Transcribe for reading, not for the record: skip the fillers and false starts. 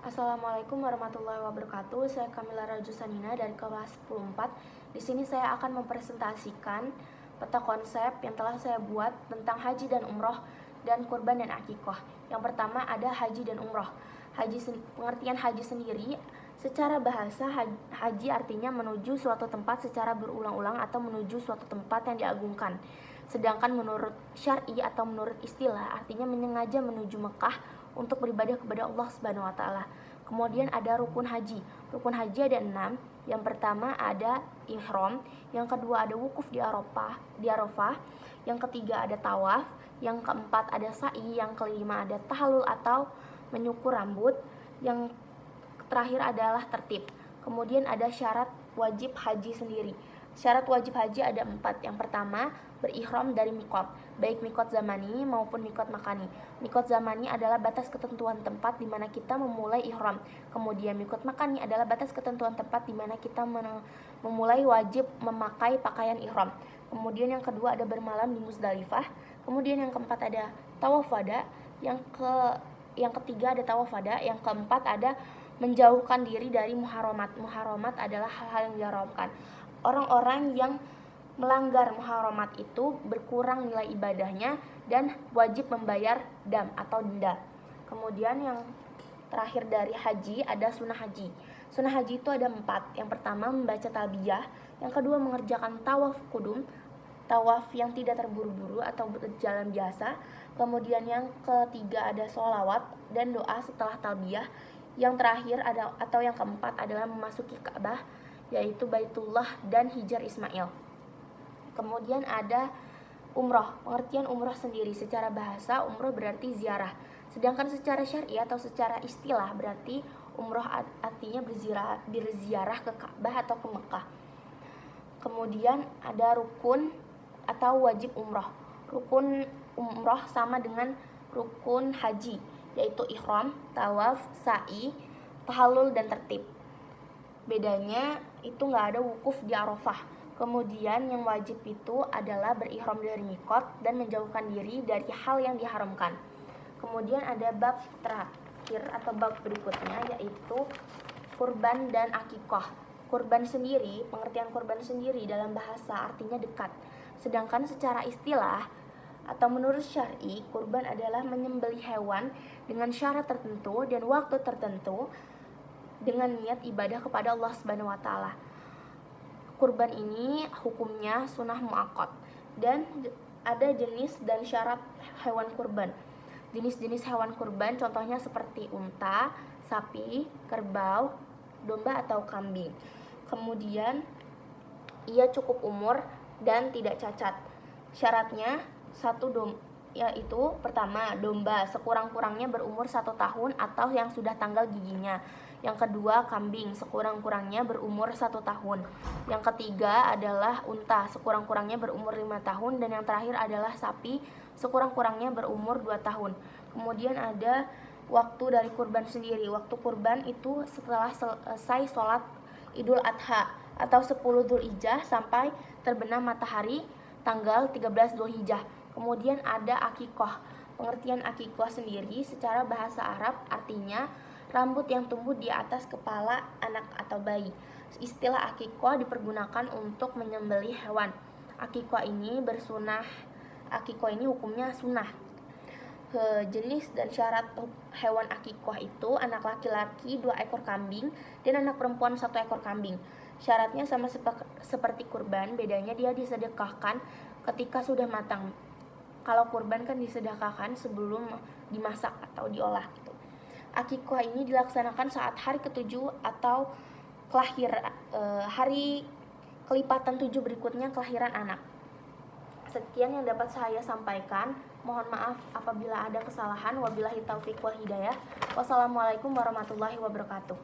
Assalamualaikum warahmatullahi wabarakatuh. Saya Kamila Rajusanina dari kelas 10-4. Di sini saya akan mempresentasikan peta konsep yang telah saya buat tentang haji dan umroh dan kurban dan akikah. Yang pertama ada haji dan umroh. Pengertian haji sendiri secara bahasa haji artinya menuju suatu tempat secara berulang-ulang atau menuju suatu tempat yang diagungkan. Sedangkan menurut syar'i atau menurut istilah artinya menyengaja menuju Mekah untuk beribadah kepada Allah Subhanahu wa taala. Kemudian ada rukun haji. Rukun haji ada 6. Yang pertama ada ihram, yang kedua ada wukuf di Arafah, yang ketiga ada tawaf, yang keempat ada sa'i, yang kelima ada tahallul atau menyukur rambut, yang terakhir adalah tertib. Kemudian ada syarat wajib haji sendiri. Syarat wajib haji ada 4. Yang pertama, berihram dari mikot, baik mikot zamani maupun mikot makani. Mikot zamani adalah batas ketentuan tempat di mana kita memulai ihram. Kemudian mikot makani adalah batas ketentuan tempat di mana kita memulai wajib memakai pakaian ihram. Kemudian yang kedua ada bermalam di Muzdalifah. Kemudian yang keempat ada tawaf wada. Yang ketiga ada tawaf wada. Yang keempat ada menjauhkan diri dari muharamat. Muharamat adalah hal-hal yang diharamkan. Orang-orang yang melanggar muharamat itu berkurang nilai ibadahnya dan wajib membayar dam atau denda. Kemudian yang terakhir dari haji ada sunnah haji. Sunnah haji itu ada 4. Yang pertama membaca talbiyah, yang kedua mengerjakan tawaf kudum, tawaf yang tidak terburu-buru atau berjalan biasa. Kemudian yang ketiga ada sholawat dan doa setelah talbiyah. Yang terakhir yang keempat adalah memasuki Ka'bah, yaitu Baitullah dan Hijar Ismail. Kemudian ada umroh. Pengertian umroh sendiri secara bahasa umroh berarti ziarah. Sedangkan secara syar'i atau secara istilah berarti umroh artinya berziarah ke Ka'bah atau ke Mekah. Kemudian ada rukun atau wajib umroh. Rukun umroh sama dengan rukun haji, yaitu ihram, tawaf, sa'i, tahallul dan tertib. Bedanya itu nggak ada wukuf di Arafah. Kemudian yang wajib itu adalah berihram dari mikot dan menjauhkan diri dari hal yang diharamkan. Kemudian ada bab terakhir atau bab berikutnya, yaitu kurban dan akikah. Kurban sendiri, pengertian kurban sendiri dalam bahasa artinya dekat. Sedangkan secara istilah atau menurut syar'i, kurban adalah menyembelih hewan dengan syarat tertentu dan waktu tertentu dengan niat ibadah kepada Allah Subhanahu wa taala. Kurban ini hukumnya sunnah muakkad dan ada jenis dan syarat hewan kurban. Jenis-jenis hewan kurban contohnya seperti unta, sapi, kerbau, domba atau kambing. Kemudian ia cukup umur dan tidak cacat. Syaratnya yaitu pertama, domba sekurang-kurangnya berumur 1 tahun atau yang sudah tanggal giginya. Yang kedua, kambing sekurang-kurangnya berumur 1 tahun. Yang ketiga adalah unta sekurang-kurangnya berumur 5 tahun. Dan yang terakhir adalah sapi sekurang-kurangnya berumur 2 tahun. Kemudian ada waktu dari kurban sendiri. Waktu kurban itu setelah selesai sholat Idul Adha atau 10 Dzulhijjah sampai terbenam matahari tanggal 13 Dzulhijjah. Kemudian ada akikah. Pengertian akikah sendiri secara bahasa Arab artinya rambut yang tumbuh di atas kepala anak atau bayi. Istilah akikah dipergunakan untuk menyembelih hewan. Akikah ini hukumnya sunnah. Jenis dan syarat hewan akikah itu anak laki-laki 2 ekor kambing dan anak perempuan 1 ekor kambing. Syaratnya sama seperti kurban, bedanya dia disedekahkan ketika sudah matang. Kalau kurban kan disedekahkan sebelum dimasak atau diolah gitu. Akikah ini dilaksanakan saat hari ke-7 atau hari kelipatan 7 berikutnya kelahiran anak. Sekian yang dapat saya sampaikan. Mohon maaf apabila ada kesalahan. Wabillahi taufiq wal hidayah. Wassalamualaikum warahmatullahi wabarakatuh.